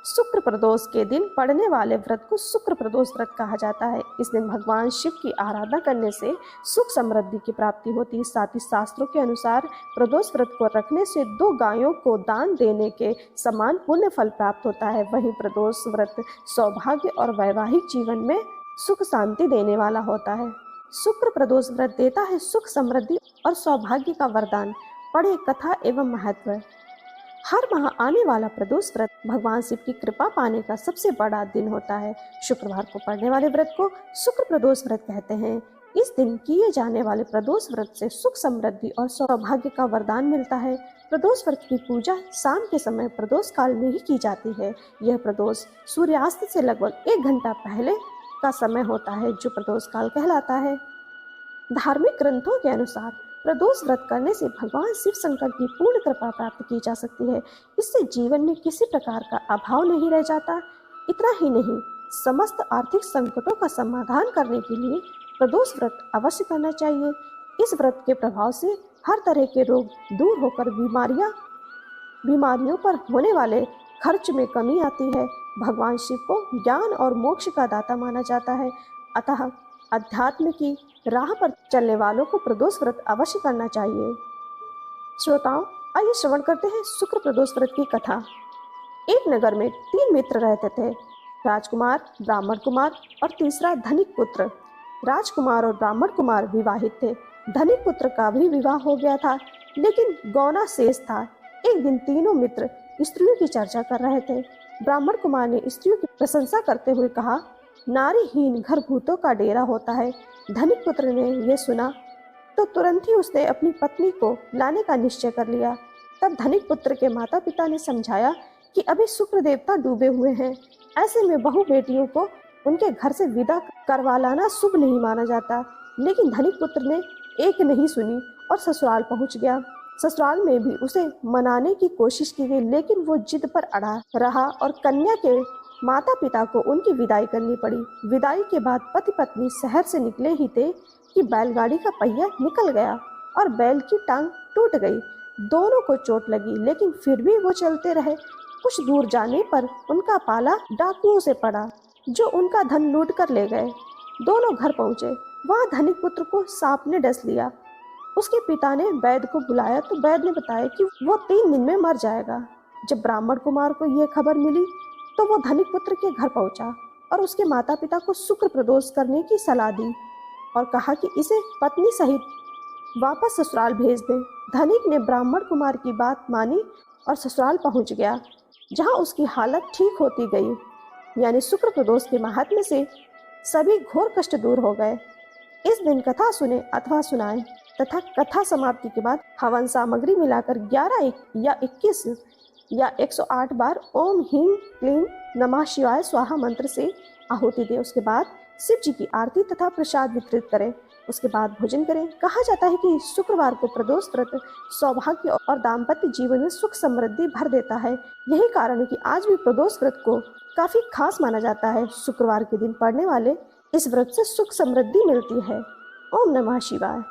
शुक्र प्रदोष के दिन पड़ने वाले व्रत को शुक्र प्रदोष व्रत कहा जाता है। इस दिन भगवान शिव की आराधना करने से सुख समृद्धि की प्राप्ति होती है। साथ ही शास्त्रों के अनुसार प्रदोष व्रत को रखने से 2 गायों को दान देने के समान पुण्य फल प्राप्त होता है। वहीं प्रदोष व्रत सौभाग्य और वैवाहिक जीवन में सुख शांति देने वाला होता है। शुक्र प्रदोष व्रत देता है सुख समृद्धि और सौभाग्य का वरदान। पढ़े कथा एवं महत्व। हर माह आने वाला प्रदोष व्रत भगवान शिव की कृपा पाने का सबसे बड़ा दिन होता है। शुक्रवार को पड़ने वाले व्रत को शुक्र प्रदोष व्रत कहते हैं। इस दिन किए जाने वाले प्रदोष व्रत से सुख समृद्धि और सौभाग्य का वरदान मिलता है। प्रदोष व्रत की पूजा शाम के समय प्रदोष काल में ही की जाती है। यह प्रदोष सूर्यास्त से लगभग 1 घंटा पहले का समय होता है, जो प्रदोष काल कहलाता है। धार्मिक ग्रंथों के अनुसार प्रदोष व्रत करने से भगवान शिव शंकर की पूर्ण कृपा प्राप्त की जा सकती है। इससे जीवन में किसी प्रकार का अभाव नहीं रह जाता। इतना ही नहीं, समस्त आर्थिक संकटों का समाधान करने के लिए प्रदोष व्रत अवश्य करना चाहिए। इस व्रत के प्रभाव से हर तरह के रोग दूर होकर बीमारियों पर होने वाले खर्च में कमी आती है। भगवान शिव को ज्ञान और मोक्ष का दाता माना जाता है। अतः अध्यात्म की राह पर चलने वालों को प्रदोष व्रत अवश्य करना चाहिए। श्रोताओं, आइए श्रवण करते हैं शुक्र प्रदोष व्रत की कथा। एक नगर में 3 मित्र रहते थे, राजकुमार, ब्राह्मण कुमार और तीसरा धनिक पुत्र। राजकुमार और ब्राह्मण कुमार विवाहित थे। धनिक पुत्र का भी विवाह हो गया था, लेकिन गौना शेष था। एक दिन तीनों मित्र स्त्रियों की चर्चा कर रहे थे। ब्राह्मण कुमार ने स्त्रियों की प्रशंसा करते हुए कहा, नारीहीन घर भूतों का डेरा होता है। धनिक पुत्र ने यह सुना तो तुरंत ही उसने अपनी पत्नी को लाने का निश्चय कर लिया। तब धनिक पुत्र के माता पिता ने समझाया कि अभी शुक्र देवता डूबे हुए हैं, ऐसे में बहू बेटियों को उनके घर से विदा करवा लाना शुभ नहीं माना जाता। लेकिन धनिक पुत्र ने एक नहीं सुनी और ससुराल पहुंच गया। ससुराल में भी उसे मनाने की कोशिश की गई, लेकिन वो जिद पर अड़ा रहा और कन्या के माता पिता को उनकी विदाई करनी पड़ी। विदाई के बाद पति पत्नी शहर से निकले ही थे कि बैलगाड़ी का पहिया निकल गया और बैल की टांग टूट गई। दोनों को चोट लगी, लेकिन फिर भी वो चलते रहे। कुछ दूर जाने पर उनका पाला डाकुओं से पड़ा, जो उनका धन लूट कर ले गए। दोनों घर पहुंचे। वहां धनिक पुत्र को सांप ने डस लिया। उसके पिता ने वैद्य को बुलाया तो वैद्य ने बताया कि वो 3 दिन में मर जाएगा। जब ब्राह्मण कुमार को यह खबर मिली तो वो धनिक पुत्र के घर पहुंचा और उसके माता पिता को शुक्र प्रदोष करने की सलाह दी और कहा कि इसे पत्नी सहित वापस ससुराल भेज दें। धनिक ने ब्राह्मण कुमार की बात मानी और ससुराल पहुंच गया, जहां उसकी हालत ठीक होती गई। यानी शुक्र प्रदोष के महात्म्य से सभी घोर कष्ट दूर हो गए। इस दिन कथा सुने अथवा सुनाएं तथा कथा समाप्ति के बाद हवन सामग्री मिलाकर 11 या 21 या 108 बार ओम ह्रीं क्लीं नमः शिवाय स्वाहा मंत्र से आहुति दें। उसके बाद शिव जी की आरती तथा प्रसाद वितरित करें। उसके बाद भोजन करें। कहा जाता है कि शुक्रवार को प्रदोष व्रत सौभाग्य और दाम्पत्य जीवन में सुख समृद्धि भर देता है। यही कारण है कि आज भी प्रदोष व्रत को काफी खास माना जाता है। शुक्रवार के दिन पड़ने वाले इस व्रत से सुख समृद्धि मिलती है। ओम नमः शिवाय।